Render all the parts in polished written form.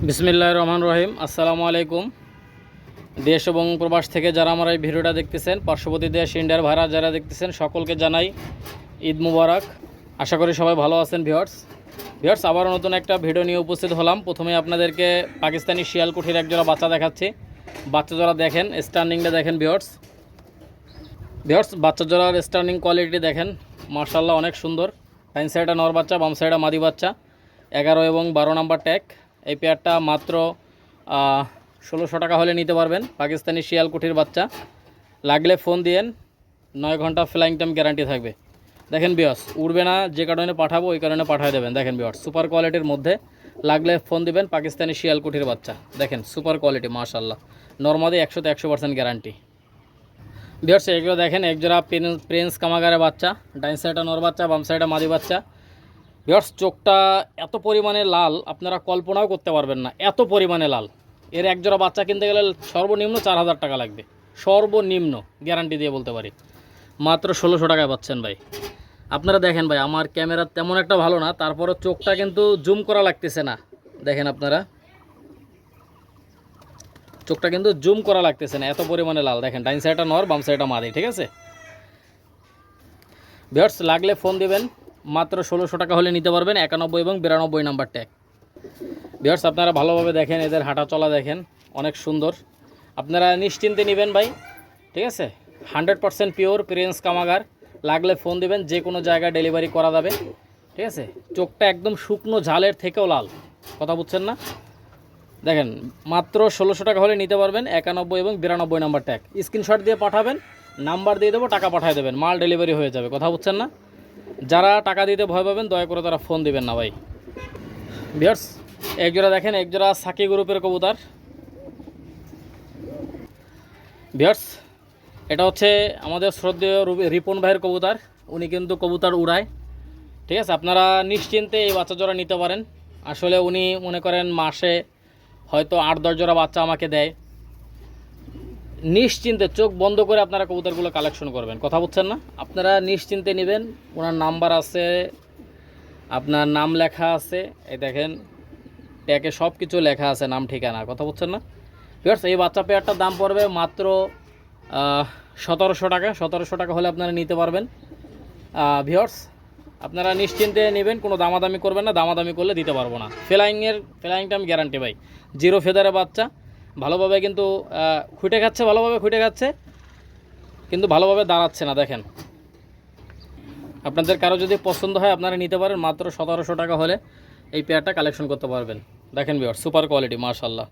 বিসমিল্লাহির রহমানির রহিম। আসসালামু আলাইকুম। দেশ এবং প্রবাস থেকে যারা আমার এই ভিডিওটা দেখতেছেন, পার্শ্ববর্তী দেশ ইন্ডিয়ার ভাইরা যারা দেখতেছেন, সকলকে জানাই ঈদ মুবারক। আশা করি সবাই ভালো আছেন। ভিউয়ার্স আবারও নতুন একটা ভিডিও নিয়ে উপস্থিত হলাম। প্রথমে আপনাদেরকে পাকিস্তানি শিয়ালকুঠির একজোড়া বাচ্চা দেখাচ্ছি। বাচ্চা জোড়া দেখেন, স্ট্যান্ডিংটা দেখেন। ভিউয়ার্স বাচ্চা জোড়ার স্ট্যান্ডিং কোয়ালিটি দেখেন, মাশাআল্লাহ অনেক সুন্দর। ডাইন সাইডে নর বাচ্চা, বাম সাইডে মাদি বাচ্চা, 11 এবং 12 নাম্বার ট্যাগ। এই পেয়ারটা মাত্র 1600 টাকা হলে নিতে পারবেন। পাকিস্তানি শিয়ালকুঠির বাচ্চা, লাগলে ফোন দিয়েন, 9 ঘন্টা ফ্লাইং টাইম গ্যারান্টি থাকবে। দেখেন ভিউয়ার্স, উড়বে না, যে কারণে পাঠাবো ওই কারণে পাঠিয়ে দেবেন। দেখেন ভিউয়ার্স, সুপার কোয়ালিটির মধ্যে, লাগলে ফোন দিবেন। পাকিস্তানি শিয়ালকুঠির বাচ্চা দেখেন, সুপার কোয়ালিটি মাশাআল্লাহ। নরমাদি 100 তে 100% গ্যারান্টি। ভিউয়ার্স এগুলো দেখেন, একজোড়া প্রিন্স কামাগারের বাচ্চা, ডাইন সাইডে নর বাচ্চা, বাম সাইডে মাদি বাচ্চা। ভিউয়ার্স চোখটা এত পরিমাণে লাল, আপনারা কল্পনাও করতে পারবেন না, এত পরিমাণে লাল। এর একজোড়া বাচ্চা কিনতে গেলে সর্বনিম্ন 4000 টাকা লাগবে, সর্বনিম্ন, গ্যারান্টি দিয়ে বলতে পারি। মাত্র 1600 টাকায় পাচ্ছেন ভাই। আপনারা দেখেন ভাই, আমার ক্যামেরা তেমন একটা ভালো না, তারপরে চোখটা কিন্তু জুম করা লাগতেছে না। দেখেন আপনারা, চোখটা কিন্তু জুম করা লাগতেছে না, এত পরিমাণে লাল। দেখেন ডাইন সাইডটা নর, বাম সাইডটা মাদি, ঠিক আছে। ভিউয়ার্স লাগলে ফোন দিবেন, মাত্র 1600 টাকা হলে নিতে পারবেন। 91 এবং 92 নাম্বার ট্যাগ। ভিউয়ার্স আপনারা ভালোভাবে দেখেন, এদের হাঁটা চলা দেখেন, অনেক সুন্দর। আপনারা নিশ্চিন্তে নেবেন ভাই, ঠিক আছে। 100% পিওর প্রিন্স কামাগার। লাগলে ফোন দিবেন, যে কোনো জায়গায় ডেলিভারি করা যাবে, ঠিক আছে। চোখটা একদম শুকনো ঝালের থেকেও লাল, কথা বুঝছেন না। দেখেন মাত্র 1600 টাকা হলে নিতে পারবেন। 91 এবং 92 নাম্বার ট্যাগ। স্ক্রিনশট দিয়ে পাঠাবেন, নাম্বার দিয়ে দেবো, টাকা পাঠিয়ে দেবেন, মাল ডেলিভারি হয়ে যাবে, কথা বুঝছেন না। যারা টাকা দিতে ভয় পাবেন, দয়া করে তারা ফোন দিবেন না ভাই। ভিউয়ার্স একজোড়া দেখেন, একজোড়া সাকি গ্রুপের কবুতর। ভিউয়ার্স এটা হচ্ছে আমাদের শ্রদ্ধেয় রিপন ভাইয়ের কবুতর। উনি কিন্তু কবুতর উড়ায়, ঠিক আছে। আপনারা নিশ্চিন্তে এই বাচ্চা জোড়া নিতে পারেন। আসলে উনি মনে করেন মাসে হয়তো 8-10 জোড়া বাচ্চা আমাকে দেয়। নিশ্চিন্তে চোখ বন্ধ করে আপনারা কবুতরগুলো কালেকশন করবেন, কথা বুঝছেন না। আপনারা নিশ্চিন্তে নেবেন, ওনার নাম্বার আছে, আপনার নাম লেখা আছে, এই দেখেন ট্যাগে সব কিছু লেখা আছে, নাম ঠিকানা, কথা বুঝছেন না। ভিউয়ার্স এই বাচ্চা পেয়ারটার দাম পড়বে মাত্র 1700 টাকা। 1700 টাকা হলে আপনারা নিতে পারবেন। ভিউয়ার্স আপনারা নিশ্চিন্তে নেবেন, কোনো দামাদামি করবেন না, দামাদামি করলে দিতে পারবো না। ফ্লাইংটা আমি গ্যারান্টি ভাই। 0 ফেদারের বাচ্চা, ভালোভাবে কিন্তু খুঁটে খাচ্ছে, ভালোভাবে খুঁটে খাচ্ছে, কিন্তু ভালোভাবে দাঁড়াচ্ছে না। দেখেন আপনাদের কারো যদি পছন্দ হয় আপনারা নিতে পারেন। মাত্র 1700 টাকা হলে এই পেয়ারটা কালেকশন করতে পারবেন। দেখেন ভিউয়ার্স সুপার কোয়ালিটি মাশাআল্লাহ।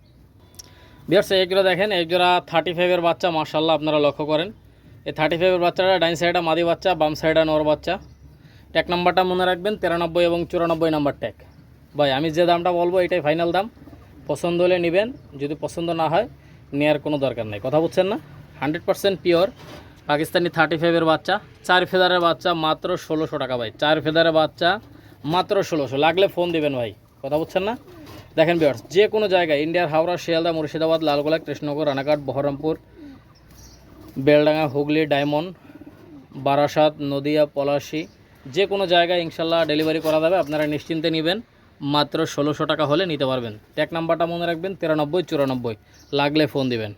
ভিউয়ার্স এইগুলো দেখেন, একজোড়া 35-এর বাচ্চা মাশাআল্লাহ। আপনারা লক্ষ্য করেন, এই 35-এর বাচ্চাটা ডাইন সাইডে মাদি বাচ্চা, বাম সাইডে নর বাচ্চা। ট্যাগ নাম্বারটা মনে রাখবেন, 93 এবং 94 নাম্বার ট্যাগ। ভাই আমি যে দামটা বলবো এটাই ফাইনাল দাম। পছন্দ হলে নেবেন, যদি পছন্দ না হয় নেওয়ার কোনো দরকার নেই, কথা বুঝছেন না। 100% পিওর পাকিস্তানি 35-এর বাচ্চা, 4 ফেদারের বাচ্চা, মাত্র 1600 টাকা ভাই। 4 ফেদারের বাচ্চা মাত্র 1600। লাগলে ফোন দিবেন ভাই, কথা বুঝছেন না। দেখেন ভিউয়ার্স যে কোনো জায়গায়, ইন্ডিয়ার হাওড়া, শিয়ালদা, মুর্শিদাবাদ, লালগোলা, কৃষ্ণনগর, রানাঘাট, বহরমপুর, বেলডাঙ্গা, হুগলি, ডায়মন্ড, বারাসাত, নদিয়া, পলাশী, যে কোনো জায়গায় ইনশাল্লাহ ডেলিভারি করা যাবে। আপনারা নিশ্চিন্তে নেবেন, মাত্র 1600 টাকা হলে নিতে পারবেন। ট্যাগ নাম্বারটা মনে রাখবেন, 93-94। লাগলে ফোন দিবেন।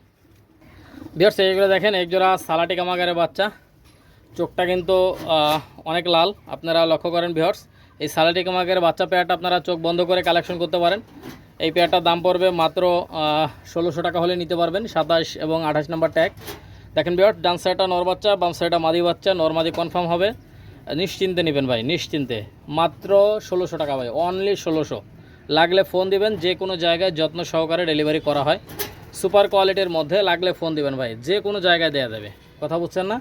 ভিউয়ার্স এইগুলো দেখেন, একজোড়া সালাটি কামাগারের বাচ্চা, চোখটা কিন্তু অনেক লাল, আপনারা লক্ষ্য করেন ভিউয়ার্স। এই সালাটি কামাগারের বাচ্চা পেয়ারটা আপনারা চোখ বন্ধ করে কালেকশন করতে পারেন। এই পেয়ারটার দাম পড়বে মাত্র 1600 টাকা হলে নিতে পারবেন। 27 এবং 28 নাম্বার ট্যাগ। দেখেন ভিউয়ার্স ডান সাইডটা নর বাচ্চা, বাম সাইডটা মাদি বাচ্চা, নর মাদি কনফার্ম হবে। নিশ্চিন্তে নেবেন ভাই, নিশ্চিন্তে। মাত্র 1600 টাকা ভাই, অনলি 1600। লাগলে ফোন দিবেন, যে কোনো জায়গায় যত্ন সহকারে ডেলিভারি করা হয়, সুপার কোয়ালিটির মধ্যে। লাগলে ফোন দিবেন ভাই, যে কোনো জায়গায় দেওয়া যাবে, কথা বুঝছেন না।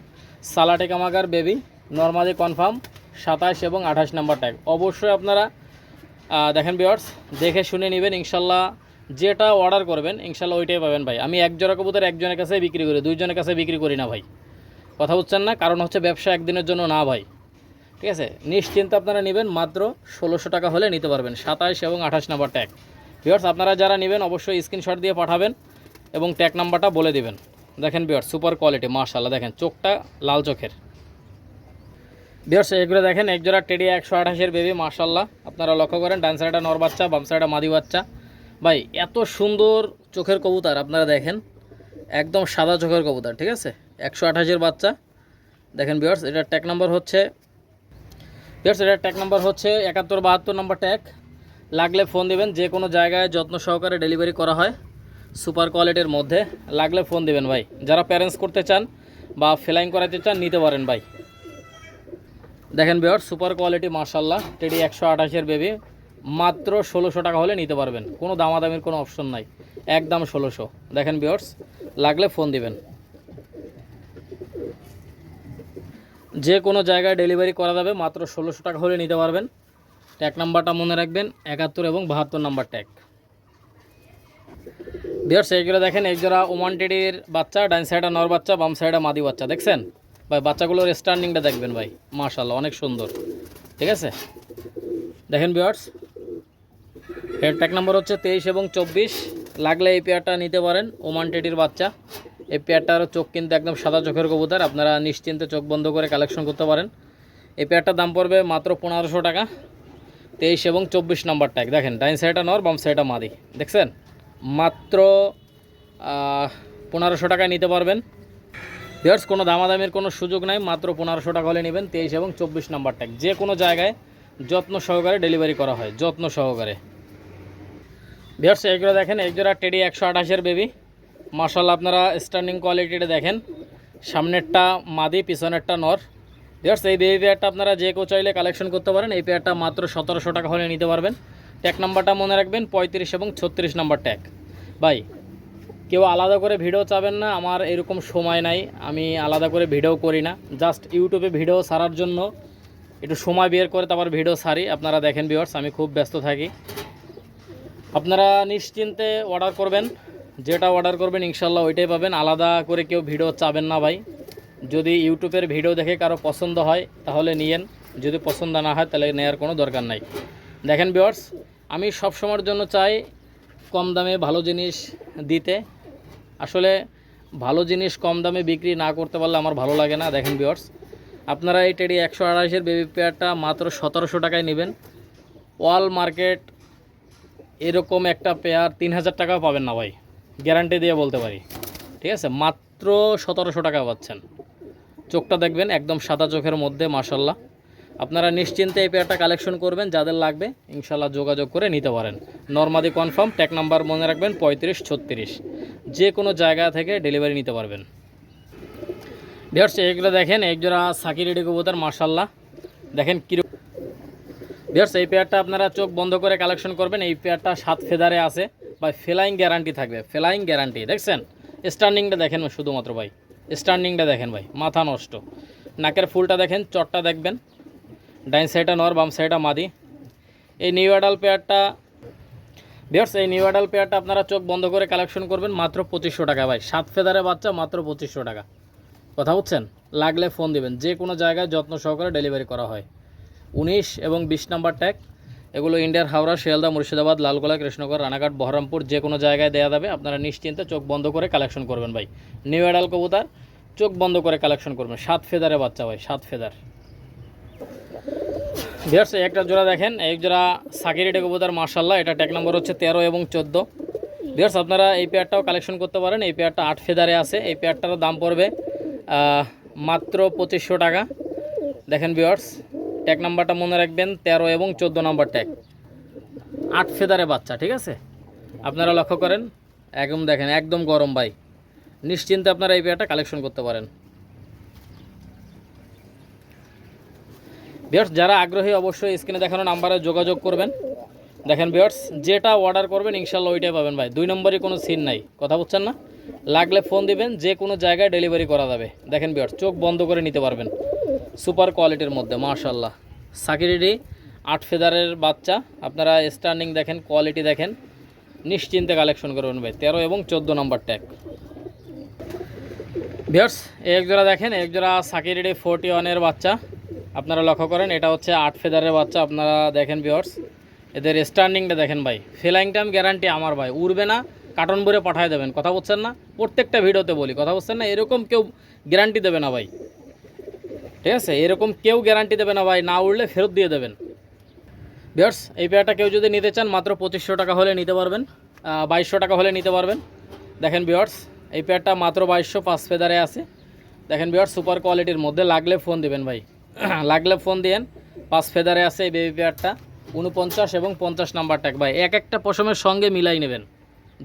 সালাটি কামাগার বেবি, নরমাদি কনফার্ম, 27 এবং 28 নাম্বার ট্যাগ। অবশ্যই আপনারা দেখেন ভিউয়ার্স, দেখে শুনে নেবেন ইনশাল্লাহ। যেটা অর্ডার করবেন ইনশাল্লাহ ওইটাই পাবেন ভাই। আমি এক জোড়া কবুতর একজনের কাছে বিক্রি করি, 2 জনের কাছে বিক্রি করি না ভাই, কথা বুঝছেন না। কারণ হচ্ছে ব্যবসা একদিনের জন্য না ভাই, ঠিক আছে। নিশ্চিন্তে আপনারা নেবেন, মাত্র 1600 টাকা হলে নিতে পারবেন। 27 এবং 28 নাম্বার ট্যাগ। ভিউয়ার্স আপনারা যারা নেবেন অবশ্যই স্ক্রিনশট দিয়ে পাঠাবেন এবং ট্যাগ নাম্বারটা বলে দিবেন। দেখেন ভিউয়ার্স সুপার কোয়ালিটি মাশাআল্লাহ। দেখেন চোখটা লাল চোখের। ভিউয়ার্স এগুলো দেখেন, একজোড়া টেডি 128-এর বেবি মাশাআল্লাহ। আপনারা লক্ষ্য করেন, ডান সাইডে নর বাচ্চা, বাম সাইডে মাদি বাচ্চা, ভাই এত সুন্দর চোখের কবুতর আপনারা দেখেন, একদম সাদা চোখের কবুতর, ঠিক আছে। 128-এর বাচ্চা দেখেন ভিউয়ার্স। এটার ট্যাগ নাম্বার হচ্ছে 71-72 নম্বর ট্যাগ। লাগলে ফোন দিবেন, যে কোনো জায়গায় যত্ন সহকারে ডেলিভারি করা হয় সুপার কোয়ালিটির মধ্যে। লাগলে ফোন দিবেন ভাই। যারা প্যারেন্টস করতে চান বা ফ্লাইং করাতে চান নিতে পারেন ভাই। দেখেন ভিউয়ার্স সুপার কোয়ালিটি মাশাআল্লাহ টেডি 128-এর বেবি, মাত্র 1600 টাকা হলে নিতে পারবেন। কোনো দামাদামির কোনো অপশন নাই, একদম 1600। দেখেন ভিউয়ার্স লাগলে ফোন দিবেন। যে কোনো জায়গায় ডেলিভারি করা যাবে, মাত্র 1600 টাকা হলে নিতে পারবেন। ট্যাগ নাম্বারটা মনে রাখবেন, 71 এবং 72 নাম্বার ট্যাগ। ভিউয়ার্স এইগুলো দেখেন, এক জোড়া ওমান টেডির বাচ্চা, ডান সাইডে নর বাচ্চা, বাম সাইডে মাদি বাচ্চা। দেখছেন ভাই বাচ্চাগুলোর স্ট্যান্ডিংটা দেখবেন ভাই, মাশাআল্লাহ অনেক সুন্দর, ঠিক আছে। দেখেন ভিউয়ার্স এর ট্যাগ নাম্বার হচ্ছে 23 এবং 24। লাগলে এই পেয়ারটা নিতে পারেন, ওমান টেডির বাচ্চা। এই পেয়ারটার চোখ কিন্তু একদম সাদা চোখের কবুতর, আপনারা নিশ্চিন্তে চোখ বন্ধ করে কালেকশন করতে পারেন। এই পেয়ারটার দাম পড়বে মাত্র 1500 টাকা। 23 এবং 24 নাম্বার ট্যাগ। দেখেন ডাইন সাইডটা নর, বাম সাইডটা মাদি, দেখছেন মাত্র 1500 টাকায় নিতে পারবেন। ভিউয়ার্স কোনো দামাদামির কোনো সুযোগ নাই, মাত্র 1500 টাকা হলে নেবেন। 23 এবং 24 নাম্বার ট্যাগ। যে কোনো জায়গায় যত্ন সহকারে ডেলিভারি করা হয়, যত্ন সহকারে। ভিউয়ার্স এইগুলো দেখেন, এক জোড়া টেডি 128-এর বেবি, মাশাআল্লাহ আপনারা স্ট্যান্ডিং কোয়ালিটিটা দেখেন। সামনেরটা মাদি, পিছনেরটা নর। ভিউয়ার্স এই বেবি পেয়ারটা আপনারা যে কেউ চাইলে কালেকশন করতে পারেন। এই পেয়ারটা মাত্র 1700 টাকা হলে নিতে পারবেন। ট্যাগ নাম্বারটা মনে রাখবেন, 35 এবং 36 নাম্বার ট্যাগ। ভাই কেউ আলাদা করে ভিডিও চাবেন না, আমার এরকম সময় নাই, আমি আলাদা করে ভিডিও করি না। জাস্ট ইউটিউবে ভিডিও ছাড়ার জন্য একটু সময় বের করে তারপর ভিডিও ছাড়ি। আপনারা দেখেন ভিউয়ার্স আমি খুব ব্যস্ত থাকি। আপনারা নিশ্চিন্তে অর্ডার করবেন, যেটা অর্ডার করবেন ইনশাল্লাহ ওইটাই পাবেন। আলাদা করে কেউ ভিডিও চাবেন না ভাই। যদি ইউটিউবের ভিডিও দেখে কারো পছন্দ হয় তাহলে নিয়েন, যদি পছন্দ না হয় তাহলে নেওয়ার কোনো দরকার নাই। দেখেন ভিউয়ার্স আমি সব সময়ের জন্য চাই কম দামে ভালো জিনিস দিতে। আসলে ভালো জিনিস কম দামে বিক্রি না করতে পারলে আমার ভালো লাগে না। দেখেন ভিউয়ার্স আপনারা এই টেডি 128-এর বেবি পেয়ারটা মাত্র 1700 টাকায় নেবেন। অল মার্কেট এরকম একটা পেয়ার 3000 টাকাও পাবেন না ভাই, গ্যারান্টি দিয়ে বলতে পারি, ঠিক আছে। মাত্র 1700 টাকা পাচ্ছেন। চোখটা দেখবেন একদম সাদা চোখের মধ্যে, মাশাআল্লাহ। আপনারা নিশ্চিন্তে এই পেয়ারটা কালেকশন করবেন, যাদের লাগবে ইনশাল্লাহ যোগাযোগ করে নিতে পারেন। নরমাদি কনফার্ম, ট্যাগ নাম্বার মনে রাখবেন 35-36। যে কোনো জায়গা থেকে ডেলিভারি নিতে পারবেন। ভিউয়ার্স এইগুলো দেখেন, এক জোড়া সাকি রেডি কবুতর, মাশাআল্লাহ দেখেন কিরকম। ভিউয়ার্স এই পেয়ারটা আপনারা চোখ বন্ধ করে কালেকশন করবেন। এই পেয়ারটা 7 ফেদারে আছে ভাই, ফ্লাইং গ্যারান্টি থাকবে, ফ্লাইং গ্যারান্টি। দেখছেন স্ট্যান্ডিংটা দেখেন শুধুমাত্র ভাই, স্ট্যান্ডিংটা দেখেন ভাই, মাথা নষ্ট। নাকের ফুলটা দেখেন, চটটা দেখবেন। ডাইন সাইডটা নর, বাম সাইডটা মাদি। এই নিউ অ্যাডাল পেয়ারটা ভিউয়ার্স এই নিউ অ্যাডাল পেয়ারটা আপনারা চোখ বন্ধ করে কালেকশন করবেন মাত্র 2500 টাকা ভাই। 7 ফেদারে বাচ্চা, মাত্র 2500 টাকা। কথা বুঝছেন? লাগলে ফোন দিবেন। যে কোনো জায়গায় যত্ন সহকারে ডেলিভারি করা হয়। 19 এবং 20 নাম্বার ট্যাগ। এগুলো ইন্ডিয়ার হাওড়া, শিয়ালদা, মুর্শিদাবাদ, লালগোলা, কৃষ্ণগড়, রানাঘাট, বহরমপুর যে কোনো জায়গায় দেওয়া যাবে। আপনারা নিশ্চিন্তে চোখ বন্ধ করে কালেকশন করবেন ভাই। নিউ অ্যাডাল কবুতর চোখ বন্ধ করে কালেকশন করবেন। 7 ফেদারে বাচ্চা ভাই, 7 ফেদার। ভিউয়ার্স একটা জোড়া দেখেন, এক জোড়া সাকি রেডি কবুতর, মাশাআল্লাহ। এটা ট্যাগ নাম্বার হচ্ছে 13 এবং 14। ভিউয়ার্স আপনারা এই পেয়ারটাও কালেকশন করতে পারেন। এই পেয়ারটা 8 ফেদারে আছে। এই পেয়ারটারও দাম পড়বে মাত্র 2500 টাকা। দেখেন ভিউয়ার্স ট্যাগ নাম্বারটা মনে রাখবেন, 13 এবং 14 নাম্বার ট্যাগ। 8 ফেদারে বাচ্চা, ঠিক আছে। আপনারা লক্ষ্য করেন, একদম দেখেন একদম গরম ভাই। নিশ্চিন্তে আপনারা এই পেয়ারটা কালেকশন করতে পারেন। ভিউয়ার্স যারা আগ্রহী অবশ্যই স্ক্রিনে দেখানো নাম্বারে যোগাযোগ করবেন। দেখেন ভিউয়ার্স যেটা অর্ডার করবেন ইনশাল্লাহ ওইটাই পাবেন ভাই। 2 নম্বরে কোনো সিন নাই, কথা বুঝছেন না। লাগলে ফোন দিবেন, যে কোনো জায়গায় ডেলিভারি করা যাবে। দেখেন ভিউয়ার্স চোখ বন্ধ করে নিতে পারবেন। সুপার কোয়ালিটির মধ্যে মাশাআল্লাহ। সাকি রেডি 8 ফেদারের বাচ্চা। আপনারা স্ট্যান্ডিং দেখেন, কোয়ালিটি দেখেন, নিশ্চিন্তে কালেকশন করবেন ভাই। 13 এবং 14 নম্বর ট্যাগ। ভিউয়ার্স এক জোড়া দেখেন, এক জোড়া সাকি রেডি 41-এর বাচ্চা। আপনারা লক্ষ্য করেন এটা হচ্ছে 8 ফেদারের বাচ্চা। আপনারা দেখেন ভিউয়ার্স এদের স্ট্যান্ডিংটা দেখেন ভাই। ফ্লাইং টাইম গ্যারান্টি আমার ভাই, উড়বে না, কার্টন ভরে পাঠিয়ে দেবেন। কথা বুঝছেন না, প্রত্যেকটা ভিডিওতে বলি, কথা বুঝছেন না। এরকম কেউ গ্যারান্টি দেবে না ভাই, ঠিক আছে। এরকম কেউ গ্যারান্টি দেবে না ভাই, না উড়লে ফেরত দিয়ে দেবেন। ভিউয়ার্স এই পেয়ারটা কেউ যদি নিতে চান মাত্র 2500 টাকা হলে নিতে পারবেন। 2200 টাকা হলে নিতে পারবেন। দেখেন ভিউয়ার্স, এই পেয়ারটা মাত্র 2200, 5 ফেদারে আছে। দেখেন ভিউয়ার্স, সুপার কোয়ালিটির মধ্যে, লাগলে ফোন দিবেন ভাই, লাগলে ফোন দিয়েন। 5 ফেদারে আছে এই বেবি পেয়ারটা, 49 এবং 50 নাম্বার ট্যাগ ভাই। এক একটা পশমের সঙ্গে মিলাই নেবেন,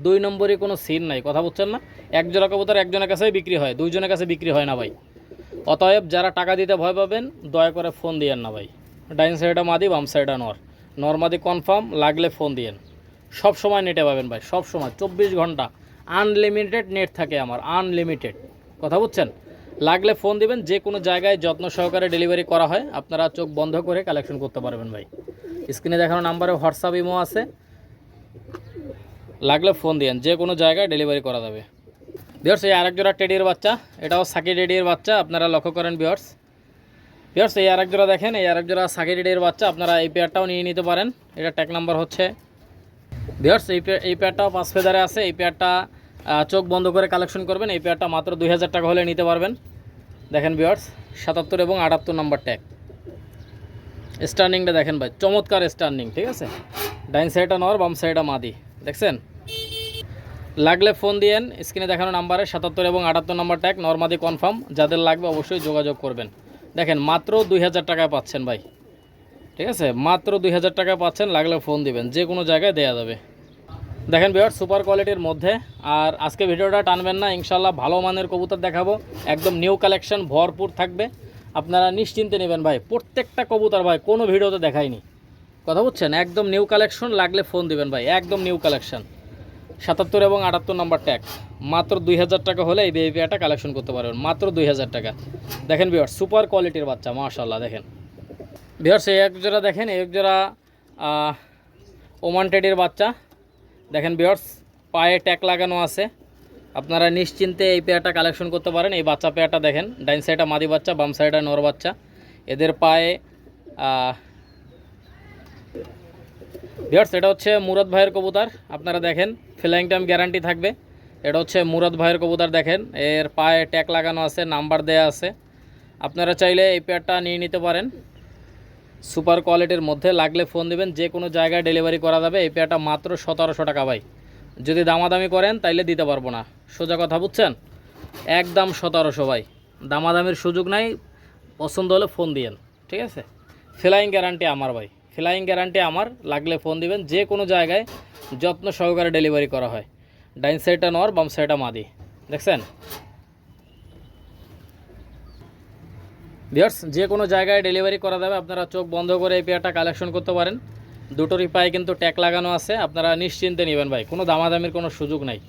2 নম্বরে কোনো সিন নাই, কথা বুঝছেন না? এক জোড়া কবুতর একজনের কাছেই বিক্রি হয়, 2 জনের কাছে বিক্রি হয় না ভাই। অতএব যারা টাকা দিতে ভয় পাবেন দয়া করে ফোন দিয়েন না ভাই। ডাইন সাইডটা মাদি, বাম সাইডটা নর মাদি কনফার্ম, লাগলে ফোন দিয়েন। সব সময় নেটে পাবেন ভাই, সব সময় 24 ঘন্টা আনলিমিটেড নেট থাকে আমার, আনলিমিটেড, কথা বুঝছেন? লাগলে ফোন দিবেন, যে কোনো জায়গায় যত্ন সহকারে ডেলিভারি করা হয়, আপনারা চোখ বন্ধ করে কালেকশন করতে পারবেন ভাই। স্ক্রিনে দেখানো নাম্বারে হোয়াটসঅ্যাপ ইমো আছে, লাগলে ফোন দিয়েন, যে কোনো জায়গায় ডেলিভারি করা যাবে। ভিউয়ার্স, এই আরেক জোড়া টেডির বাচ্চা, এটাও সাকি টেডির বাচ্চা, আপনারা লক্ষ্য করেন ভিউয়ার্স। এই আরেক জোড়া দেখেন, এই আরেক জোড়া সাকি টেডির বাচ্চা, আপনারা এই পেয়ারটাও নিয়ে নিতে পারেন। এটা ট্যাগ নাম্বার হচ্ছে ভিউয়ার্স, এই পেয়ারটাও 5 ফেদারে আছে। এই পেয়ারটা চোখ বন্ধ করে কালেকশন করবেন। এই পেয়ারটা মাত্র 2000 টাকা হলে নিতে পারবেন। দেখেন ভিউয়ার্স, 77 এবং 78 নাম্বার ট্যাগ। স্টার্নিংটা দেখেন ভাই, চমৎকার স্টার্নিং, ঠিক আছে? ডাইন সাইডটা নর, বাম সাইডটা মাদি, দেখছেন? লাগলে ফোন দিয়েন, স্ক্রিনে দেখানো নাম্বারে 77 এবং 78 নাম্বার ট্যাগ, নরমাদি কনফার্ম। যাদের লাগবে অবশ্যই যোগাযোগ করবেন। দেখেন মাত্র 2000 টাকায় পাচ্ছেন ভাই, ঠিক আছে? মাত্র 2000 টাকায় পাচ্ছেন, লাগলে ফোন দিবেন, যে কোনো জায়গায় দেয়া যাবে। দেখেন ভিউয়ার্স, সুপার কোয়ালিটির মধ্যে। আর আজকে ভিডিওটা টানবেন না, ইনশাল্লাহ ভালো মানের কবুতর দেখাবো, একদম নিউ কালেকশন ভরপুর থাকবে, আপনারা নিশ্চিন্তে নেবেন ভাই। প্রত্যেকটা কবুতর ভাই কোনো ভিডিওতে দেখাইনি, কথা বুঝছেন? একদম নিউ কালেকশন, লাগলে ফোন দিবেন ভাই, একদম নিউ কালেকশন। 77 এবং 78 নাম্বার ট্যাগ, মাত্র 2000 টাকা হলে এই বেবি পেয়ারটা কালেকশন করতে পারবেন, মাত্র 2000 টাকা। দেখেন ভিউয়ার্স, সুপার কোয়ালিটির বাচ্চা, মাশাআল্লাহ। দেখেন ভিউয়ার্স, এই এক জোড়া দেখেন, এই এক জোড়া ওমান টেডির বাচ্চা। দেখেন ভিউয়ার্স, পায়ে ট্যাগ লাগানো আছে, আপনারা নিশ্চিন্তে এই পেয়ারটা কালেকশন করতে পারেন। এই বাচ্চা পেয়ারটা দেখেন, ডাইন সাইডটা মাদি বাচ্চা, বাম সাইডটা নর বাচ্চা। এদের পায়ে ভিউয়ার্স, এটা হচ্ছে মুরাদ ভাইয়ের কবুতর, আপনারা দেখেন ফ্লাইং টাইম গ্যারান্টি থাকবে। এটা হচ্ছে মুরাদ ভাইয়ের কবুতর, দেখেন এর পায়ে ট্যাগ লাগানো আছে, নাম্বার দেয়া আছে। আপনারা চাইলে এই পেয়ারটা নিয়ে নিতে পারেন, সুপার কোয়ালিটির মধ্যে। লাগলে ফোন দিবেন, যে কোনো জায়গায় ডেলিভারি করা যাবে। এই পেয়ারটা মাত্র 1700 টাকা ভাই। যদি দামাদামি করেন তাইলে দিতে পারবো না, সোজা কথা, বুঝছেন? একদম 1700 ভাই, দামাদামির সুযোগ নাই, পছন্দ হলে ফোন দিয়েন, ঠিক আছে? ফ্লাইং গ্যারান্টি আমার ভাই, ফ্লাইং গ্যারান্টি আমার, লাগলে ফোন দিবেন, যে কোনো জায়গায় যত্ন সহকারে ডেলিভারি করা হয়। ডাইন সাইডটা নর, বাম সাইডটা মাদি, দেখছেন ভিউয়ার্স? যে কোনো জায়গায় ডেলিভারি করা যাবে, আপনারা চোখ বন্ধ করে এই পেয়ারটা কালেকশন করতে পারেন। দুটোরই পায়ে কিন্তু ট্যাগ লাগানো আছে, আপনারা নিশ্চিন্তে নেবেন ভাই, কোনো দামাদামির কোনো সুযোগ নাই।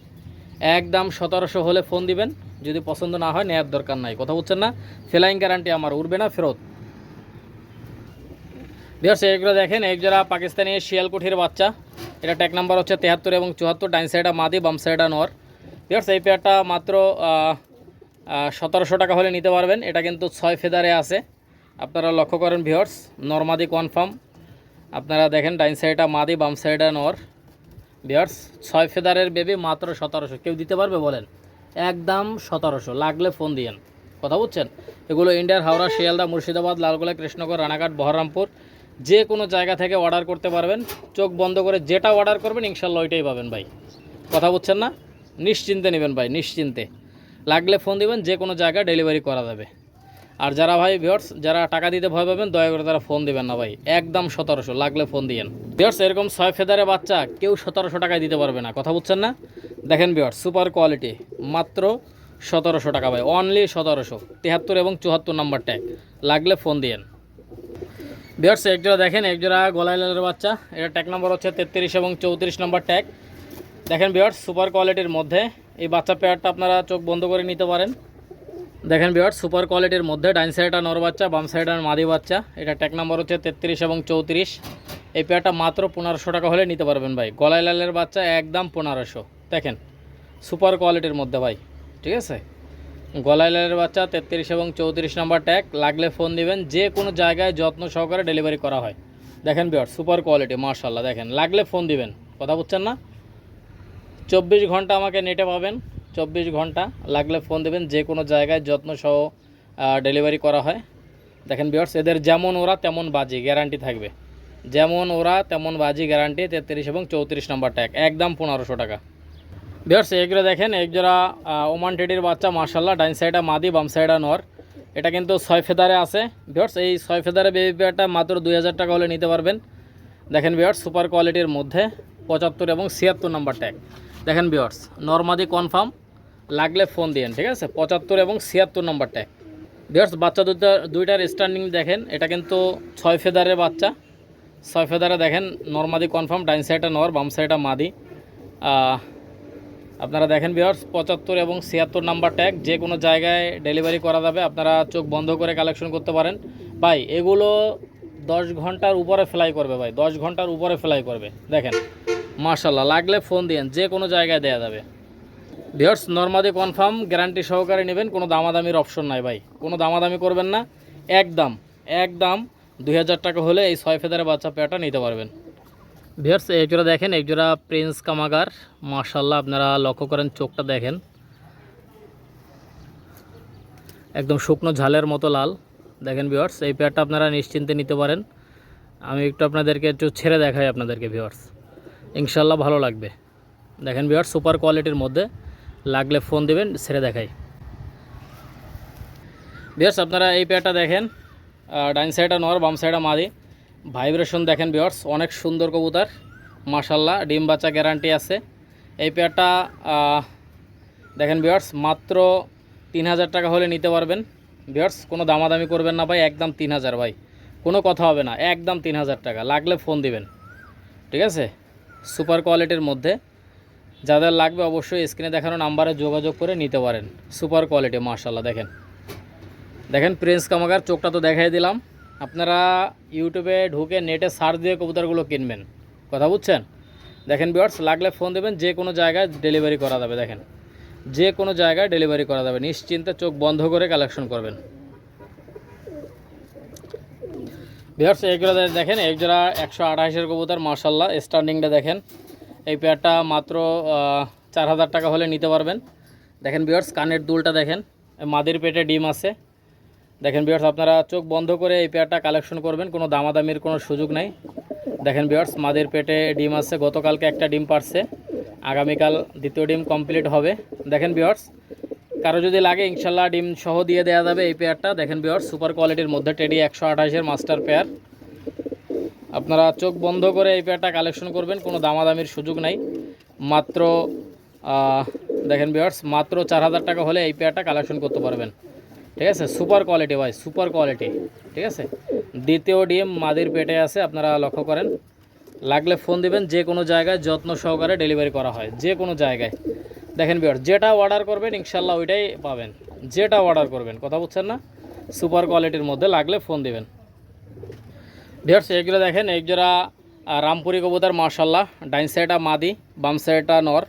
একদম 1700 হলে ফোন দিবেন, যদি পছন্দ না হয় নেওয়ার দরকার নাই, কথা বুঝছেন না? ফ্লাইং গ্যারান্টি আমার, উড়বে না, ফেরত। ভিউয়ার্স, এইগুলো দেখেন, এক জোড়া পাকিস্তানি শিয়ালকুঠির বাচ্চা। এটা ট্যাগ নাম্বার হচ্ছে 73 এবং 74, ডাইন সাইডটা মাদি, বাম সাইডটা নর। ভিউয়ার্স, এই পেয়ারটা মাত্র 1700 টাকা হলে নিতে পারবেন। এটা কিন্তু 6 ফেদারে আছে, আপনারা লক্ষ্য করেন ভিউয়ার্স, নরমাদি কনফার্ম। আপনারা দেখেন ডাইন সাইডটা মাদি, বাম সাইডটা নর। ভিউয়ার্স, 6 ফেদারের বেবি, মাত্র 1700। কেউ দিতে পারবে বলেন? একদম 1700, লাগলে ফোন দিয়েন, কথা বুঝছেন? এগুলো ইন্ডিয়ার হাওড়া, শিয়ালদা, মুর্শিদাবাদ, লালগোলা, কৃষ্ণনগর, রানাঘাট, বহরমপুর, যে কোনো জায়গা থেকে অর্ডার করতে পারবেন। চোখ বন্ধ করে যেটা অর্ডার করবেন ইনশাল্লাহ ওইটাই পাবেন ভাই, কথা বুঝছেন না? নিশ্চিন্তে নেবেন ভাই, নিশ্চিন্তে। লাগলে ফোন দিবেন, যে কোনো জায়গায় ডেলিভারি করা যাবে। আর যারা ভাই ভিউয়ার্স, যারা টাকা দিতে ভয় পাবেন, দয়া করে তারা ফোন দিবেন না ভাই, একদম 1700, লাগলে ফোন দিয়েন। ভিউয়ার্স, এরকম 6 ফেদারে বাচ্চা কেউ 1700 টাকায় দিতে পারবে না, কথা বুঝছেন না? দেখেন ভিউয়ার্স, সুপার কোয়ালিটি, মাত্র 1700 টাকা ভাই, অনলি 1700। 73 এবং 74 নাম্বার ট্যাগ, লাগলে ফোন দিয়েন। ভিউয়ার্স, এক জোড়া দেখেন, এক জোড়া গলায় লালের বাচ্চা। এটা ট্যাগ নাম্বার হচ্ছে 33 এবং 34 নাম্বার ট্যাগ। দেখেন ভিউয়ার্স, সুপার কোয়ালিটির মধ্যে এই বাচ্চা পেয়ারটা আপনারা চোখ বন্ধ করে নিতে পারেন। দেখেন ভিউয়ার্স, সুপার কোয়ালিটির মধ্যে, ডাইন সাইডটা নর বাচ্চা, বাম সাইডটা মাদি বাচ্চা। এটা ট্যাগ নাম্বার হচ্ছে 33 এবং 34। এই পেয়ারটা মাত্র 1500 টাকা হলে নিতে পারবেন ভাই। গলায় লালের বাচ্চা, একদম 1500। দেখেন সুপার কোয়ালিটির মধ্যে ভাই, ঠিক আছে? গলায় লালের বাচ্চা, 33 এবং 34 নাম্বার ট্যাগ, লাগলে ফোন দিবেন, যে কোনো জায়গায় যত্ন সহকারে ডেলিভারি করা হয়। দেখেন ভিউয়ার্স, সুপার কোয়ালিটি, মাশাআল্লাহ। দেখেন, লাগলে ফোন দিবেন, কথা বুঝছেন না? 24 ঘন্টা আমাকে নেটে পাবেন, 24 ঘন্টা, লাগলে ফোন দেবেন, যে কোনো জায়গায় যত্ন সহ ডেলিভারি করা হয়। দেখেন ভিউয়ার্স, এদের যেমন ওরা তেমন বাজি, গ্যারান্টি থাকবে। যেমন ওরা তেমন বাজি গ্যারান্টি, 33 এবং 34 নম্বর ট্যাগ, একদম 1500 টাকা। ভিউয়ার্স এগুলো দেখেন, এক জোড়া ওমান টেডির বাচ্চা মাশাল্লাহ, ডাইন সাইডে মাদি বাম সাইডে নর। এটা কিন্তু 6 ফেদারে আছে ভিউয়ার্স। এই 6 ফেদারে বেবি পেয়ারটা মাত্র 2000 টাকা হলে নিতে পারবেন। দেখেন ভিউয়ার্স সুপার কোয়ালিটির মধ্যে 75 এবং 76 নম্বর ট্যাগ। দেখেন ভিউয়ার্স নরমাদি কনফার্ম, লাগলে ফোন দিয়েন, ঠিক আছে। 75 এবং 76 নম্বর ট্যাগ। ভিউয়ার্স বাচ্চা দুইটার স্ট্যান্ডিং দেখেন, এটা কিন্তু 6 ফেদারের বাচ্চা। 6 ফেদারে দেখেন নরমাদি কনফার্ম, ডাইন সাইডটা নর বাম সাইডটা মাদি। আপনারা দেখেন ভিউয়ার্স 75 এবং 76 নাম্বার ট্যাগ, যে কোনো জায়গায় ডেলিভারি করা যাবে। আপনারা চোখ বন্ধ করে কালেকশন করতে পারেন ভাই। এগুলো 10 ঘন্টার উপরে ফ্লাই করবে ভাই, 10 ঘন্টার উপরে ফ্লাই করবে। দেখেন মাশাল্লাহ, লাগলে ফোন দিয়েন, যে কোনো জায়গায় দেওয়া যাবে। ভিউয়ার্স নরমাদি কনফার্ম, গ্যারান্টি সহকারে নেবেন, কোনো দামাদামির অপশন নাই ভাই, কোনো দামাদামি করবেন না। একদম একদম 2000 টাকা হলে এই 6 ফেদারের বাচ্চা পেয়ারটা নিতে পারবেন। ভিউয়ার্স এই জোড়া দেখেন, এক জোড়া প্রিন্স কামাগার মাশাল্লাহ, আপনারা লক্ষ্য করেন চোখটা দেখেন, একদম শুকনো ঝালের মতো লাল। দেখেন ভিউয়ার্স এই পেয়ারটা আপনারা নিশ্চিন্তে নিতে পারেন। আমি একটু আপনাদেরকে একটু ছেড়ে দেখাই আপনাদেরকে ভিউয়ার্স, ইনশাল্লাহ ভালো লাগবে। দেখেন ভিউয়ার্স সুপার কোয়ালিটির মধ্যে, লাগলে ফোন দিবেন, ছেড়ে দেখাই। ভিউয়ার্স আপনারা এই পেয়ারটা দেখেন, ডাইন সাইডে নর বাম সাইডে মাদি। ভাইব্রেশন দেখেন ভিউয়ার্স, অনেক সুন্দর কবুতর মাশাল্লাহ, ডিম বাচ্চা গ্যারান্টি আছে। এই পেয়ারটা দেখেন ভিউয়ার্স মাত্র 3000 টাকা হলে নিতে পারবেন। ভিউয়ার্স কোনো দামাদামি করবেন না ভাই, একদম 3000 ভাই, কোনো কথা হবে না, একদম 3000 টাকা, লাগলে ফোন দিবেন, ঠিক আছে। সুপার কোয়ালিটির মধ্যে যাদের লাগবে অবশ্যই স্ক্রিনে দেখানো নাম্বারে যোগাযোগ করে নিতে পারেন। সুপার কোয়ালিটি মাশাল্লাহ। দেখেন দেখেন প্রিন্স কামাগার, চোখটা তো দেখাই দিলাম। আপনারা ইউটিউবে ঢুকে নেটে সার্চ দিয়ে কবুতরগুলো কিনবেন, কথা বুঝছেন। দেখেন ভিউয়ার্স লাগলে ফোন দেবেন, যে কোনো জায়গায় ডেলিভারি করা যাবে। দেখেন যে কোনো জায়গায় ডেলিভারি করা যাবে, নিশ্চিন্তে চোখ বন্ধ করে কালেকশন করবেন। ভিউয়ার্স এইগুলো দেখেন, এক জোড়া 128-এর কবুতর মাশাল্লাহ, স্ট্যান্ডিংটা দেখেন। এই পেয়ারটা মাত্র 4000 টাকা হলে নিতে পারবেন। দেখেন ভিউয়ার্স কানের দুলটা দেখেন, মাদির পেটে ডিম আছে। দেখেন ভিউয়ার্স আপনারা চোখ বন্ধ করে এই পেয়ারটা কালেকশন করবেন, কোনো দামাদামির কোনো সুযোগ নাই। দেখেন ভিউয়ার্স মাদির পেটে ডিম আছে, গতকালকে একটা ডিম পারছে, আগামীকাল দ্বিতীয় ডিম কমপ্লিট হবে। দেখেন ভিউয়ার্স কারো যদি লাগে ইনশাল্লাহ ডিম সহ দিয়ে দেওয়া যাবে এই পেয়ারটা। দেখেন ভিউয়ার্স সুপার কোয়ালিটির মধ্যে টেডি 128-এর মাস্টার পেয়ার। আপনারা চোখ বন্ধ করে এই পেয়ারটা কালেকশন করবেন, কোনো দামাদামির সুযোগ নাই। মাত্র দেখেন ভিউয়ার্স মাত্র 4000 টাকা হলে এই পেয়ারটা কালেকশন করতে পারবেন, ঠিক আছে। সুপার কোয়ালিটি ভাই, সুপার কোয়ালিটি, ঠিক আছে। দ্বিতীয় ডিম মাদির পেটে আছে, আপনারা লক্ষ্য করেন। লাগলে ফোন দিবেন, যে কোনো জায়গায় যত্ন সহকারে ডেলিভারি করা হয়, যে কোনো জায়গায়। দেখেন ভিউয়ার্স যেটা অর্ডার করবেন ইনশাল্লাহ ওইটাই পাবেন, যেটা অর্ডার করবেন, কথা বুঝছেন না। সুপার কোয়ালিটির মধ্যে লাগলে ফোন দিবেন। ভিউয়ার্স এগুলো দেখেন, এক জোড়া রামপুরি কবুতর মাশাল্লাহ, ডাইন সাইডটা মাদি বাম সাইডটা নর।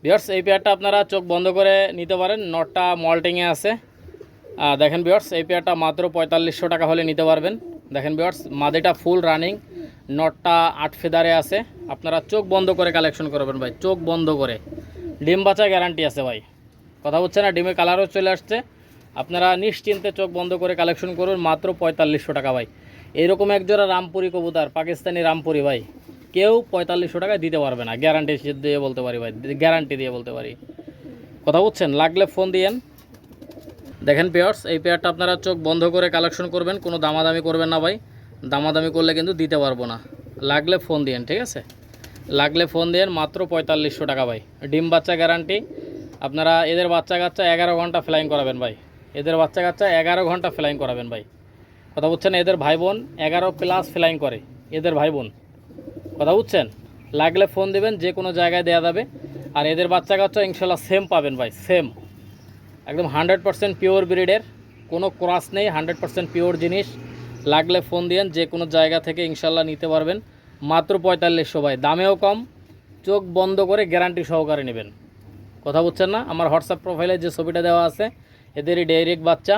ভিউয়ার্স এই পেয়ারটা আপনারা চোখ বন্ধ করে নিতে পারেন, নরটা মল্টিংয়ে আছে। দেখেন ভিউয়ার্স এই পেয়ারটা মাত্র 4500 টাকা হলে নিতে পারবেন। দেখেন ভিউয়ার্স মাদিটা ফুল রানিং, নটটা 8 ফেদারে আছে। আপনারা চোখ বন্ধ করে কালেকশন করবেন ভাই, চোখ বন্ধ করে। ডিম বাচ্চা গ্যারান্টি আছে ভাই, কথা হচ্ছে না, ডিমের কালারও চলে আসছে। আপনারা নিশ্চিন্তে চোখ বন্ধ করে কালেকশন করুন, মাত্র 4500 টাকা ভাই। এরকম একজোড়া রামপুরি কবুতর, পাকিস্তানি রামপুরি ভাই, কেউ 4500 টাকায় দিতে পারবে না, গ্যারান্টি দিয়ে বলতে পারি ভাই, গ্যারান্টি দিয়ে বলতে পারি, কথা বুঝছেন। লাগলে ফোন দিয়েন। দেখেন পেয়ার্স এই পেয়ারটা আপনারা চোখ বন্ধ করে কালেকশন করবেন, কোনো দামাদামি করবেন না ভাই, দামাদামি করলে কিন্তু দিতে পারবো না। লাগলে ফোন দিয়েন, ঠিক আছে, লাগলে ফোন দিয়েন, মাত্র 4500 টাকা ভাই। ডিম বাচ্চা গ্যারান্টি। আপনারা এদের বাচ্চা কাচ্চা 11 ঘন্টা ফ্লাইং করাবেন ভাই, এদের বাচ্চা কাচ্চা 11 ঘন্টা ফ্লাইং করাবেন ভাই, কথা বুঝছেন। এদের ভাই বোন 11+ ফ্লাইং করে, এদের ভাই বোন, কথা বুঝছেন। লাগলে ফোন দিবেন, যে কোনো জায়গায় দেওয়া যাবে। আর এদের বাচ্চা কাচ্চা ইনশাল্লাহ সেম পাবেন ভাই, সেম একদম 100% পিওর ব্রিডের, কোনো ক্রস নেই, 100% পিওর জিনিস। লাগলে ফোন দিয়েন, যে কোনো জায়গা থেকে ইনশাল্লাহ নিতে পারবেন, মাত্র 4500 ভাই, দামেও কম, চোখ বন্ধ করে গ্যারান্টি সহকারে নেবেন, কথা বুঝছেন না। আমার হোয়াটসঅ্যাপ প্রোফাইলে যে ছবিটা দেওয়া আছে এদেরই ডাইরেক্ট বাচ্চা।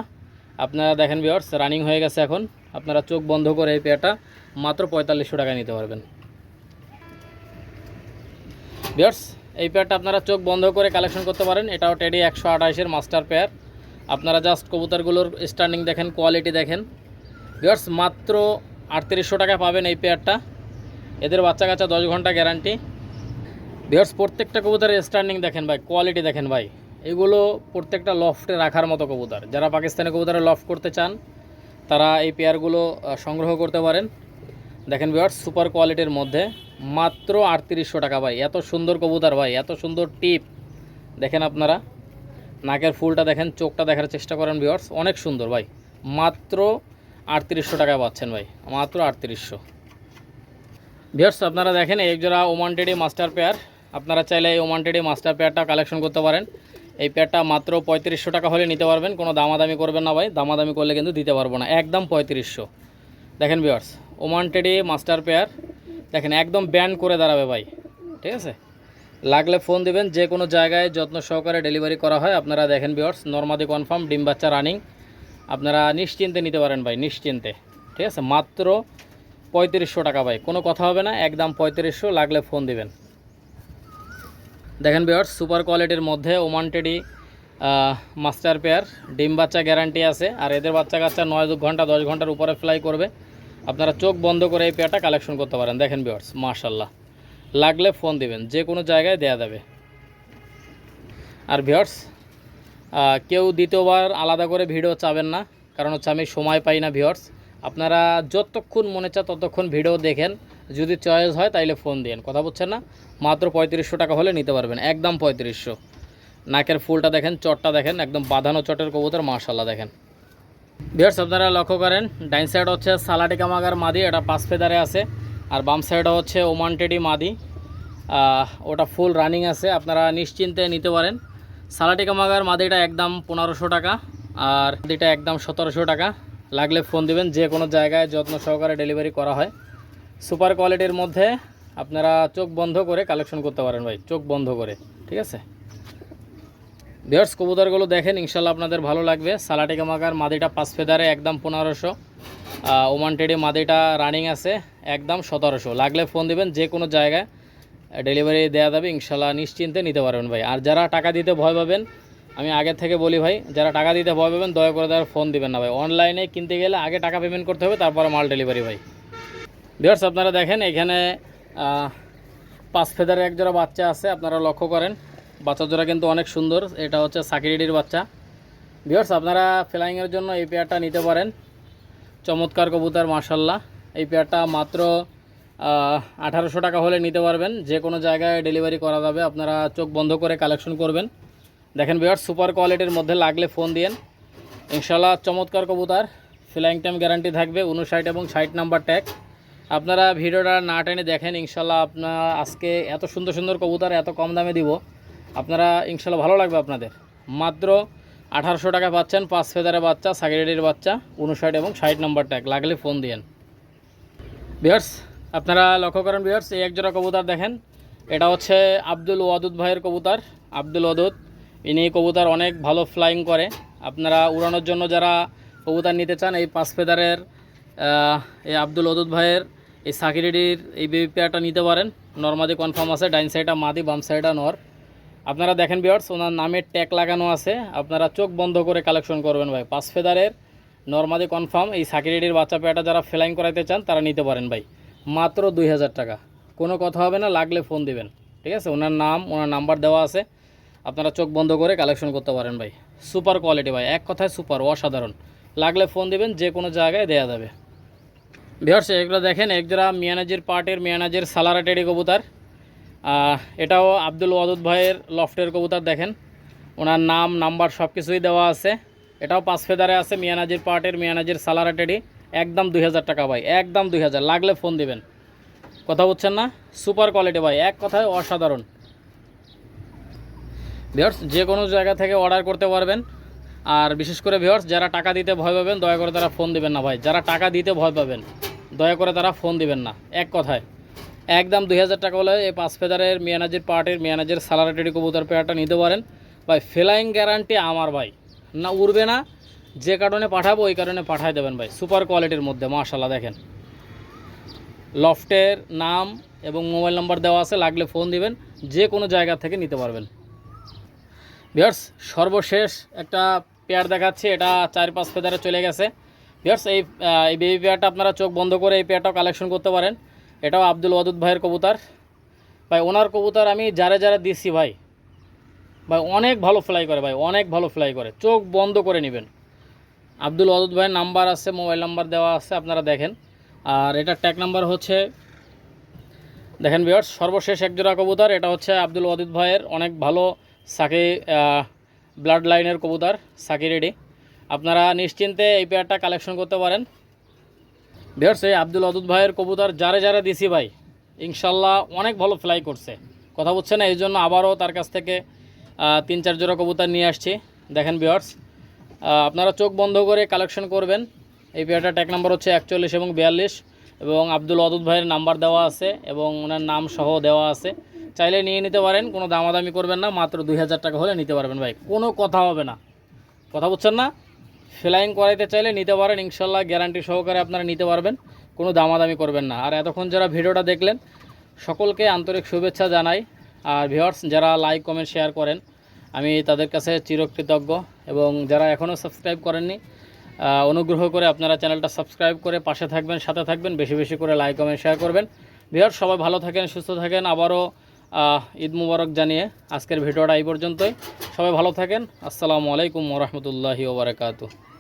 আপনারা দেখেন ভিউয়ার্স রানিং হয়ে গেছে এখন। আপনারা চোখ বন্ধ করে এই পেয়ারটা মাত্র 4500 টাকায় নিতে পারবেন। ভিউয়ার্স এই পেয়ারটা আপনারা চোখ বন্ধ করে কালেকশন করতে পারেন, এটাও টেডি 128-এর মাস্টার পেয়ার। আপনারা জাস্ট কবুতরগুলোর স্ট্যান্ডিং দেখেন, কোয়ালিটি দেখেন। ভিউয়ার্স মাত্র 3800 টাকা পাবেন এই পেয়ারটা। এদের বাচ্চা কাচ্চা 10 ঘন্টা গ্যারান্টি। ভিউয়ার্স প্রত্যেকটা কবুতরের স্ট্যান্ডিং দেখেন ভাই, কোয়ালিটি দেখেন ভাই, এগুলো প্রত্যেকটা লফটে রাখার মতো কবুতর। যারা পাকিস্তানি কবুতরে লফট করতে চান তারা এই পেয়ারগুলো সংগ্রহ করতে পারেন। দেখেন ভিউয়ার্স সুপার কোয়ালিটির মধ্যে মাত্র 3800 টাকা ভাই। এত সুন্দর কবুতর ভাই, এত সুন্দর টিপ দেখেন আপনারা, নাকের ফুলটা দেখেন, চোখটা দেখার চেষ্টা করেন ভিউয়ার্স, অনেক সুন্দর ভাই। মাত্র 3800 টাকা পাচ্ছেন ভাই, মাত্র 3800। ভিউয়ার্স আপনারা দেখেন এক জোড়া ওমান টেডি মাস্টার পেয়ার, আপনারা চাইলে এই ওমান টেডি মাস্টার পেয়ারটা কালেকশন করতে পারেন। এই পেয়ারটা মাত্র 3500 টাকা হলে নিতে পারবেন, কোনো দামাদামি করবেন না ভাই, দামাদামি করলে কিন্তু দিতে পারবো না, একদম 3500। দেখেন viewers Oman teddy master pair দেখেন একদম ব্যান্ড করে দাঁড়াবে ভাই, ঠিক আছে। লাগলে ফোন দিবেন, যে কোনো জায়গায় যত্ন সহকারে ডেলিভারি করা হয়। আপনারা দেখেন ভিউয়ার্স নরমাদি কনফার্ম, ডিম বাচ্চা রানিং, আপনারা নিশ্চিন্তে নিতে পারেন ভাই, নিশ্চিন্তে, ঠিক আছে। মাত্র 3500 টাকা ভাই, কোনো কথা হবে না, একদম 3500, লাগলে ফোন দিবেন। দেখেন ভিউয়ার্স সুপার কোয়ালিটির মধ্যে ওমান টেডি মাস্টার পেয়ার, ডিম বাচ্চা গ্যারান্টি আছে। আর এদের বাচ্চা কাচ্চা 9 ঘন্টা 10 ঘন্টার উপরে ফ্লাই করবে। আপনারা চোখ বন্ধ করে এই পেয়ারটা কালেকশন করতে পারেন। দেখেন ভিউয়ার্স মাশাল্লাহ, লাগলে ফোন দিবেন, যে কোনো জায়গায় দেয়া যাবে। আর ভিউয়ার্স কেউ দ্বিতীয়বার আলাদা করে ভিডিও চাবেন না, কারণ হচ্ছে আমি সময় পাই না ভিউয়ার্স। আপনারা যতক্ষণ মনে চায় ততক্ষণ ভিডিও দেখেন, যদি চয়েস হয় তাইলে ফোন দিন, কথা বুঝছেন না। মাত্র 3500 টাকা হলে নিতে পারবেন, একদম 3500। নাকের ফুলটা দেখেন, চটটা দেখেন, একদম বাঁধানো চটের কবুতর মাশাল্লাহ। দেখেন ভিউয়ার্স আপনারা লক্ষ্য করেন, ডাইন সাইড হচ্ছে সালাটিকা মাগার মাদি, এটা 5 ফেদারে আছে। আর বাম সাইডে হচ্ছে ওমান টেডি মাদি, ওটা ফুল রানিং আছে, আপনারা নিশ্চিন্তে নিতে পারেন। সালাটিকা মাগার মাদিটা একদম 1500 টাকা, আর মাদিটা একদম 1700 টাকা। লাগলে ফোন দিবেন, যে কোনো জায়গায় যত্ন সহকারে ডেলিভারি করা হয়। সুপার কোয়ালিটির মধ্যে আপনারা চোখ বন্ধ করে কালেকশন করতে পারেন ভাই, চোখ বন্ধ করে, ঠিক আছে। ভিউয়ার্স কবুতরগুলো দেখেন, ইনশাল্লাহ আপনাদের ভালো লাগবে। সালাটিকা মাগার মাদিটা 5 ফেদারে একদম 1500, ওমান টেডি মাদিটা রানিং আছে একদম 1700। লাগলে ফোন দিবেন, যে কোনো জায়গায় ডেলিভারি দেওয়া যাবে, ইনশাল্লাহ নিশ্চিন্তে নিতে পারবেন ভাই। আর যারা টাকা দিতে ভয় পাবেন, আমি আগে থেকে বলি ভাই, যারা টাকা দিতে ভয় পাবেন দয়া করে তারা ফোন দিবেন না ভাই। অনলাইনে কিনতে গেলে আগে টাকা পেমেন্ট করতে হবে, তারপরে মাল ডেলিভারি ভাই। ভিউয়ার্স আপনারা দেখেন এখানে 5 ফেদারের এক জোড়া বাচ্চা আছে, আপনারা লক্ষ্য করেন, বাচ্চা জোড়া কিন্তু অনেক সুন্দর। এটা হচ্ছে সাকিরিডির বাচ্চা। ভিউয়ার্স আপনারা ফ্লাইংয়ের জন্য এই পেয়ারটা নিতে পারেন, চমৎকার কবুতর মাশাল্লাহ। এই পেয়ারটা মাত্র 1800 টাকা হলে নিতে পারবেন, যে কোনো জায়গায় ডেলিভারি করা যাবে, আপনারা চোখ বন্ধ করে কালেকশন করবেন। দেখেন ভিউয়ার্স সুপার কোয়ালিটির মধ্যে, লাগলে ফোন দিয়েন, ইনশাল্লাহ চমৎকার কবুতর, ফ্লাইং টাইম গ্যারান্টি থাকবে, 59 এবং 60 নাম্বার ট্যাগ। আপনারা ভিডিওটা না টেনে দেখেন, ইনশাল্লাহ আপনারা আজকে এত সুন্দর সুন্দর কবুতর এত কম দামে দিব, আপনারা ইনশাল্লাহ ভালো লাগবে আপনাদের। মাত্র 1800 টাকা পাচ্ছেন 5 ফেদারের বাচ্চা, সাকিরিডির বাচ্চা, 59 এবং 60 নাম্বার ট্যাগ, লাগলে ফোন দিয়েন। ভিউয়ার্স আপনারা লক্ষ্য করেন ভিউয়ার্স, এই এক জোড়া কবুতর দেখেন, এটা হচ্ছে আব্দুল ওয়াদুদ ভাইয়ের কবুতর। আব্দুল ওয়াদুদ ইনি কবুতর অনেক ভালো ফ্লাইং করে। আপনারা উড়ানোর জন্য যারা কবুতর নিতে চান, এই 5 ফেদারের এই আব্দুল ওয়াদুদ ভাইয়ের এই সাকিরিডির এই বেবি পেয়ারটা নিতে পারেন। নরমাদি কনফার্ম আছে, ডাইন সাইডটা মাদি, বাম সাইডটা নর। আপনারা দেখেন ভিউয়ার্স ওনার নামের ট্যাগ লাগানো আছে, আপনারা চোখ বন্ধ করে কালেকশন করবেন ভাই। 5 ফেদারের নরমাদি কনফার্ম এই সাকিরিডির বাচ্চা পেয়ারটা যারা ফ্লাইং করাইতে চান তারা নিতে পারেন ভাই, মাত্র 2000 টাকা, কোনো কথা হবে না, লাগলে ফোন দিবেন, ঠিক আছে। ওনার নাম ওনার নাম্বার দেওয়া আছে, আপনারা চোখ বন্ধ করে কালেকশন করতে পারেন ভাই। সুপার কোয়ালিটি ভাই, এক কথায় সুপার, অসাধারণ, লাগলে ফোন দিবেন, যে কোনো জায়গায় দেওয়া যাবে। ভিউয়ার্স এগুলো দেখেন একজোড়া মিয়ানাজির পার্টের মিয়ানাজির সালারা টেডি কবুতর, এটাও আব্দুল ওয়াদুদ ভাইয়ের লফটের কবুতর। দেখেন ওনার নাম নাম্বার সব কিছুই দেওয়া আছে। এটাও 5 ফেদারে আছে, মিয়ানাজির পার্টের মিয়ানাজির সালারা টেডি, একদম 2000 টাকা ভাই, একদম 2000, লাগলে ফোন দিবেন, কথা বুঝছেন না। সুপার কোয়ালিটি ভাই, এক কথায় অসাধারণ। ভিউয়ার্স যে কোনো জায়গা থেকে অর্ডার করতে পারবেন। আর বিশেষ করে ভিউয়ার্স যারা টাকা দিতে ভয় পাবেন দয়া করে তারা ফোন দিবেন না ভাই, যারা টাকা দিতে ভয় পাবেন দয়া করে তারা ফোন দিবেন না, এক কথায় একদম 2000 টাকা হলে এই 5 ফেদারের মিয়ানাজির পার্টের মিয়ানাজির সালারা টেডি কবুতর পেয়ারটা নিতে পারেন ভাই। ফ্লাইং গ্যারান্টি আমার ভাই, না উড়বে না, যে কারণে পাঠাবো ওই কারণে পাঠাই দেবেন ভাই। সুপার কোয়ালিটির মধ্যে মাশাল্লাহ। দেখেন লফটের নাম এবং মোবাইল নাম্বার দেওয়া আছে, লাগলে ফোন দিবেন, যে কোনো জায়গা থেকে নিতে পারবেন। ভিউয়ার্স সর্বশেষ একটা পেয়ার দেখাচ্ছি, এটা 4-5 ফেদারে চলে গেছে, ভিউয়ার্স এই বেবি পেয়ারটা আপনারা চোখ বন্ধ করে এই পেয়ারটাও কালেকশন করতে পারেন। এটাও আব্দুল ওয়াদুদ ভাইয়ের কবুতর। ভাই ওনার কবুতর আমি যারা দিচ্ছি ভাই অনেক ভালো ফ্লাই করে, ভাই অনেক ভালো ফ্লাই করে, চোখ বন্ধ করে নেবেন। আব্দুল ওয়াদুদ ভাইয়ের নাম্বার আছে, মোবাইল নাম্বার দেওয়া আছে, আপনারা দেখেন। আর এটা ট্যাগ নাম্বার হচ্ছে, দেখেন ভিউয়ার্স, সর্বশেষ একজোড়া কবুতর। এটা হচ্ছে আব্দুল ওয়াদুদ ভাইয়ের অনেক ভালো সাকি ব্লাড লাইনের কবুতর, সাকি রেডি। আপনারা নিশ্চিন্তে এই পেয়ারটা কালেকশন করতে পারেন। ভিউয়ার্স এই আব্দুল ওয়াদুদ ভাইয়ের কবুতর যারা দিছি ভাই ইনশাল্লাহ অনেক ভালো ফ্লাই করছে, কথা বুঝছে না, এই জন্য আবারও তার কাছ থেকে 3-4 জোড়া কবুতর নিয়ে আসছি। দেখেন ভিউয়ার্স, আপনারা চোখ বন্ধ করে কালেকশন করবেন। এই পেয়ারটা ট্যাগ নাম্বার হচ্ছে 41 এবং 42 এবং আব্দুল ওয়াদুদ ভাইয়ের নাম্বার দেওয়া আছে এবং ওনার নাম সহ দেওয়া আছে। চাইলে নিয়ে নিতে পারেন, কোনো দামাদামি করবেন না, মাত্র 2000 টাকা হলে নিতে পারবেন ভাই, কোনো কথা হবে না, কথা বুঝছেন না। ফ্লাইং করাইতে চাইলে নিতে পারেন, ইনশাল্লাহ গ্যারান্টি সহকারে আপনারা নিতে পারবেন, কোনো দামাদামি করবেন না। আর এতক্ষণ যারা ভিডিওটা দেখলেন সকলকে আন্তরিক শুভেচ্ছা জানাই। আর ভিউয়ার্স যারা লাইক কমেন্ট শেয়ার করেন আমি তাদের কাছে চিরকৃতজ্ঞ, এবং যারা এখনও সাবস্ক্রাইব করেননি অনুগ্রহ করে আপনারা চ্যানেলটা সাবস্ক্রাইব করে পাশে থাকবেন, সাথে থাকবেন, বেশি বেশি করে লাইক কমেন্ট শেয়ার করবেন। ভিউয়ার্স সবাই ভালো থাকেন, সুস্থ থাকেন। আবারও ঈদ মুবারক জানিয়ে আজকের ভিডিওটা এই পর্যন্তই। সবাই ভালো থাকেন। আসসালামু আলাইকুম ওয়া রাহমাতুল্লাহি ওয়া বারাকাতুহু।